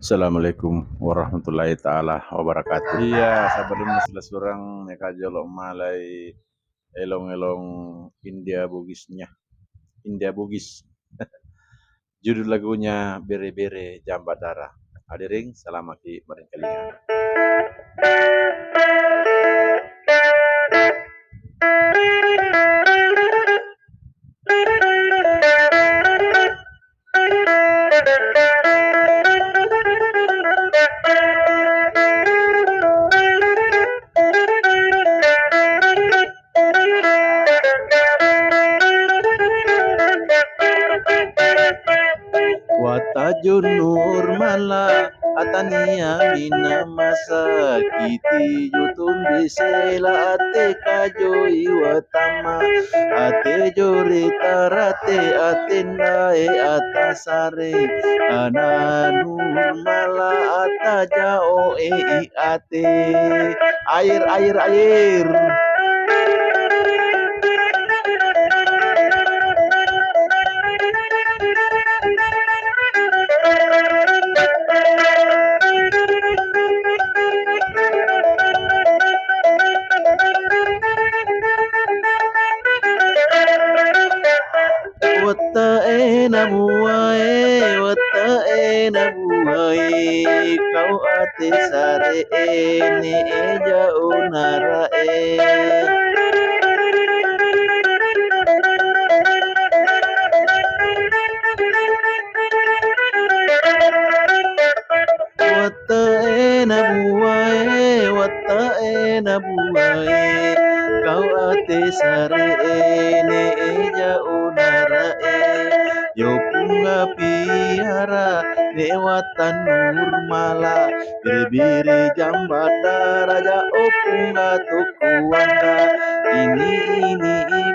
Assalamualaikum warahmatullahi taala wabarakatuh. Iya, sabadun masalah surang meka jolo malai elong-elong India Bugisnya. India Bugis. Judul lagunya Bere Bere Jambat Darah. Hadirin selamat di kalian. Watajun nur mala atania mina masa kiti jutum bisela ate kajoi watama ate jori tarate atenda atasare ana nur mala atajao ate air. Wata ena buai kau ate sare ene eja unara wata ena buai kau ate sare ene eja unara yo punga piara lewatan nurmala biri jambata raja opunga tukuanga ini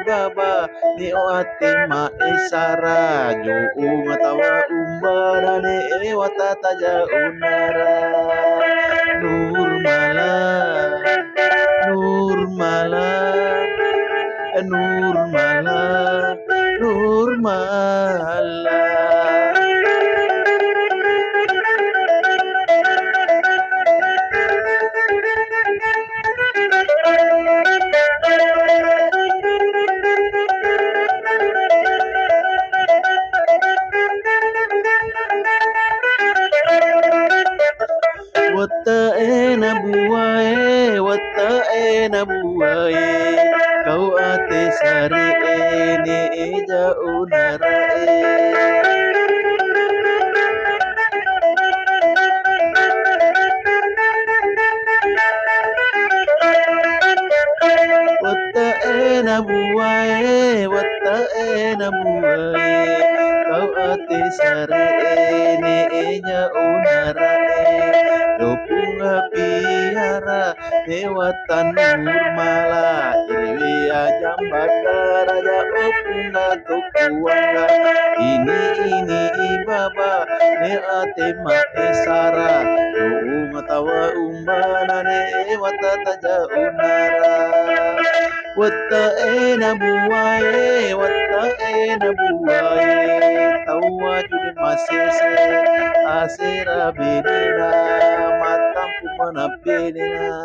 baba ni oate ma esara jo umatawa umbara ne watata ja unara nurmala nurmala nurmala nurmala. Wata ena buai, kau ate sare ene eja unara wata ena buai, kau ate sare ene eja unara Dopunga piara lewatan nurmala Irwia jambata raja opunga tokuanga ini baba ne ate ma esara do tawa umbana ne watata ja unara wata ena buai tawa jude masese asera benena matampu mana benena